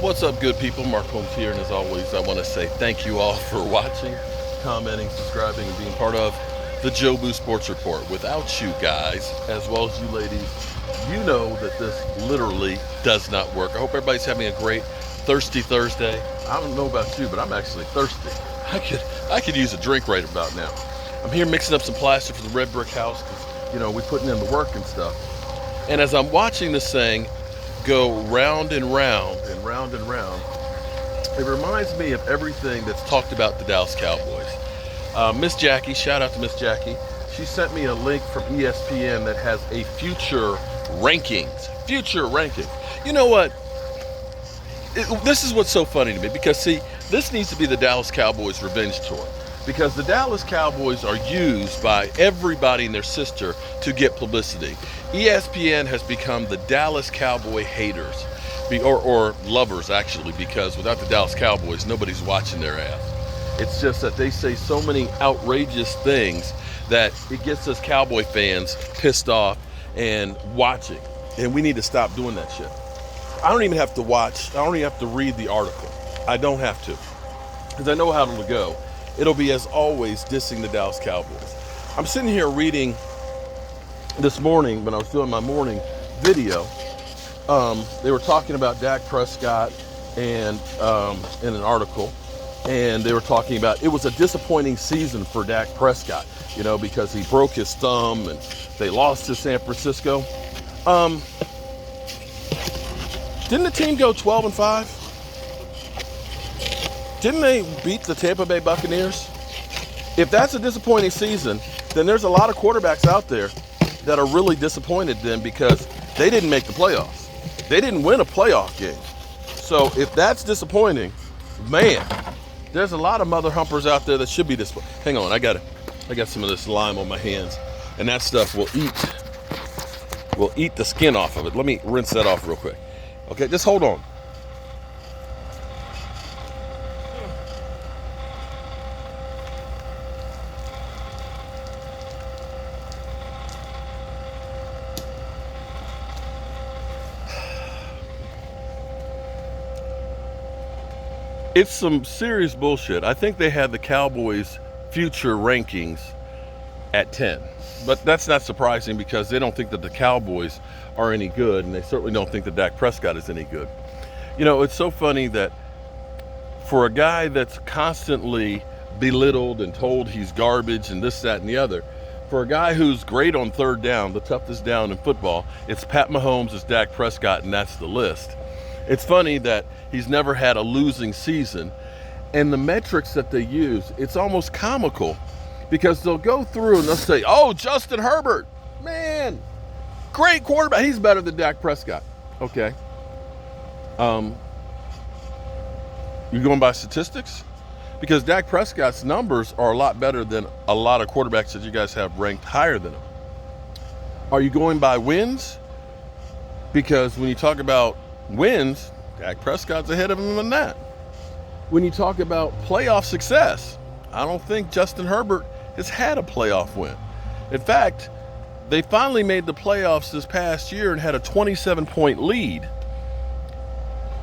What's up, good people? Mark Holmes here, and as always, I want to say thank you all for watching, commenting, subscribing, and being part of the Joe Boo Sports Report. Without you guys, as well as you ladies, you know that this literally does not work. I hope everybody's having a great Thirsty Thursday. I don't know about you, but I'm actually thirsty. I could use a drink right about now. I'm here mixing up some plaster for the red brick house because, we're putting in the work and stuff. And as I'm watching this thing go round and round and round and round, it reminds me of everything that's talked about the Dallas Cowboys. Miss Jackie, shout out to Miss Jackie. She sent me a link from ESPN that has a future rankings. Future rankings. You know what? This is what's so funny to me because, see, this needs to be the Dallas Cowboys revenge tour. Because the Dallas Cowboys are used by everybody and their sister to get publicity. ESPN has become the Dallas Cowboy haters, or lovers actually, because without the Dallas Cowboys, nobody's watching their ass. It's just that they say so many outrageous things that it gets us Cowboy fans pissed off and watching. And we need to stop doing that shit. I don't even have to watch, I don't even have to read the article. I don't have to, because I know how it'll go. It'll be, as always, dissing the Dallas Cowboys. I'm sitting here reading this morning when I was doing my morning video. They were talking about Dak Prescott and in an article, and they were talking about it was a disappointing season for Dak Prescott, because he broke his thumb and they lost to San Francisco. Didn't the team go 12-5? Didn't they beat the Tampa Bay Buccaneers? If that's a disappointing season, then there's a lot of quarterbacks out there that are really disappointed then because they didn't make the playoffs. They didn't win a playoff game. So if that's disappointing, man, there's a lot of mother humpers out there that should be disappointed. Hang on, I got some of this lime on my hands, and that stuff will eat the skin off of it. Let me rinse that off real quick. Okay, just hold on. It's some serious bullshit. I think they had the Cowboys' future rankings at 10. But that's not surprising because they don't think that the Cowboys are any good, and they certainly don't think that Dak Prescott is any good. It's so funny that for a guy that's constantly belittled and told he's garbage and this, that, and the other, for a guy who's great on third down, the toughest down in football, it's Pat Mahomes, it's Dak Prescott, and that's the list. It's funny that he's never had a losing season, and the metrics that they use, it's almost comical because they'll go through and they'll say, oh, Justin Herbert, man, great quarterback. He's better than Dak Prescott. Okay. You're going by statistics? Because Dak Prescott's numbers are a lot better than a lot of quarterbacks that you guys have ranked higher than him. Are you going by wins? Because when you talk about wins, Dak Prescott's ahead of him in that. When you talk about playoff success, I don't think Justin Herbert has had a playoff win. In fact, they finally made the playoffs this past year and had a 27-point lead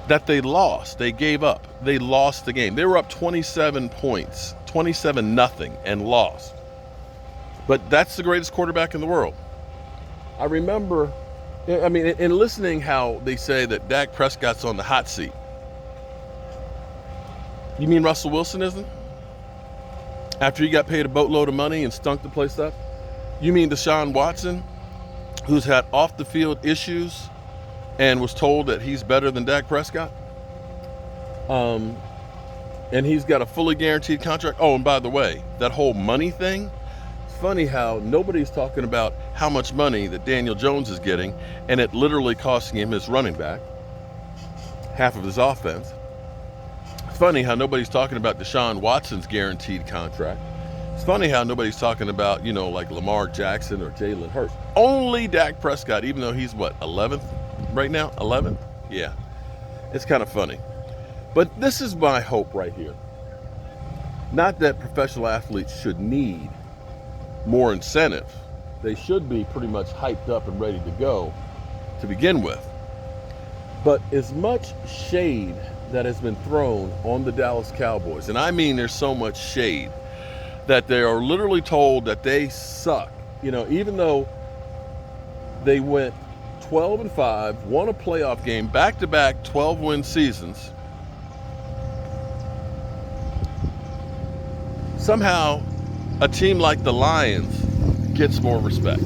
that they lost. They gave up. They lost the game. They were up 27 points, 27-0, and lost. But that's the greatest quarterback in the world. I remember, in listening how they say that Dak Prescott's on the hot seat. You mean Russell Wilson isn't? After he got paid a boatload of money and stunk the place up? You mean Deshaun Watson, who's had off-the-field issues and was told that he's better than Dak Prescott? And he's got a fully guaranteed contract. Oh, and by the way, that whole money thing, it's funny how nobody's talking about how much money that Daniel Jones is getting, and it literally costing him his running back, half of his offense. It's funny how nobody's talking about Deshaun Watson's guaranteed contract. It's funny how nobody's talking about, like Lamar Jackson or Jalen Hurts. Only Dak Prescott, even though he's 11th right now? 11th? Yeah. It's kind of funny. But this is my hope right here. Not that professional athletes should need more incentive. They should be pretty much hyped up and ready to go to begin with. But as much shade that has been thrown on the Dallas Cowboys, and I mean there's so much shade, that they are literally told that they suck. You know, even though they went 12-5, won a playoff game, back-to-back 12-win seasons, somehow a team like the Lions gets more respect.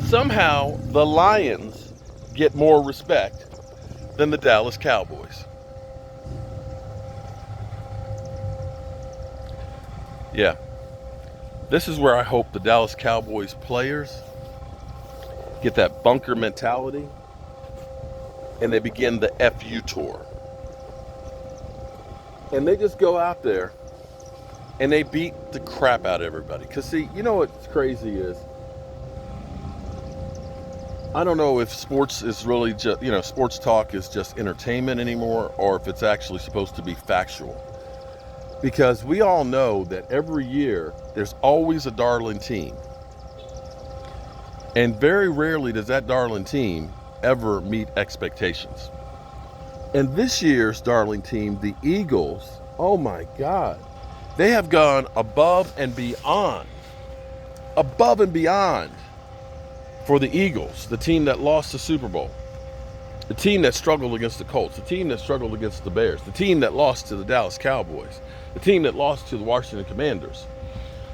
Somehow the Lions get more respect than the Dallas Cowboys. Yeah, this is where I hope the Dallas Cowboys players get that bunker mentality and they begin the FU tour. And they just go out there and they beat the crap out of everybody. Because, see, you know what's crazy is, I don't know if sports is really just, you know, sports talk is just entertainment anymore, or if it's actually supposed to be factual. Because we all know that every year there's always a darling team. And very rarely does that darling team ever meet expectations. And this year's darling team, the Eagles, oh my God, they have gone above and beyond for the Eagles, the team that lost the Super Bowl, the team that struggled against the Colts, the team that struggled against the Bears, the team that lost to the Dallas Cowboys, the team that lost to the Washington Commanders.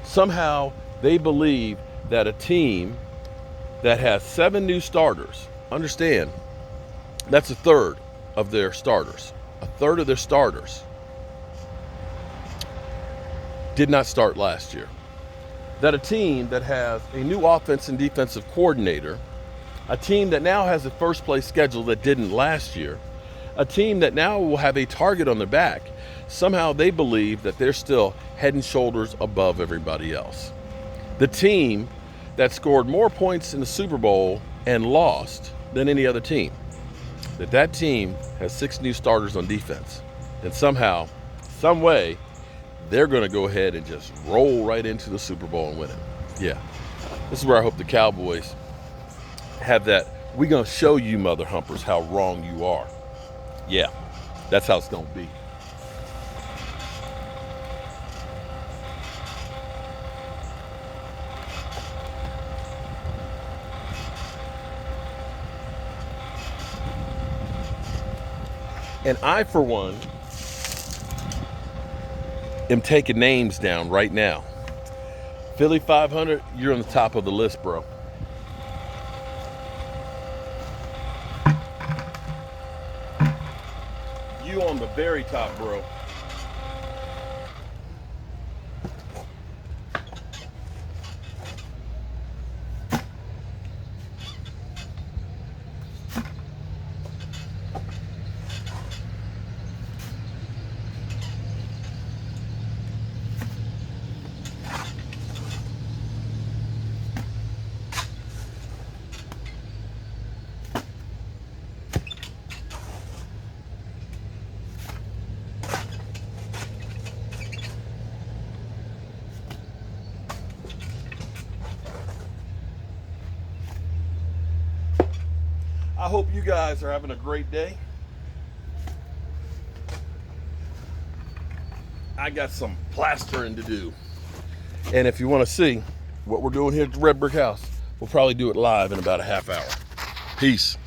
Somehow they believe that a team that has 7 new starters, understand, that's a third of their starters. A third of their starters did not start last year. That a team that has a new offense and defensive coordinator, a team that now has a first place schedule that didn't last year, a team that now will have a target on their back, somehow they believe that they're still head and shoulders above everybody else. The team that scored more points in the Super Bowl and lost than any other team, that team has 6 new starters on defense. And somehow, some way, they're going to go ahead and just roll right into the Super Bowl and win it. Yeah, this is where I hope the Cowboys have that, we're going to show you mother humpers how wrong you are. Yeah, that's how it's going to be. And I, for one, am taking names down right now. Philly 500, you're on the top of the list, bro. You on the very top, bro. I hope you guys are having a great day. I got some plastering to do. And if you want to see what we're doing here at the Red Brick House, we'll probably do it live in about a half hour. Peace.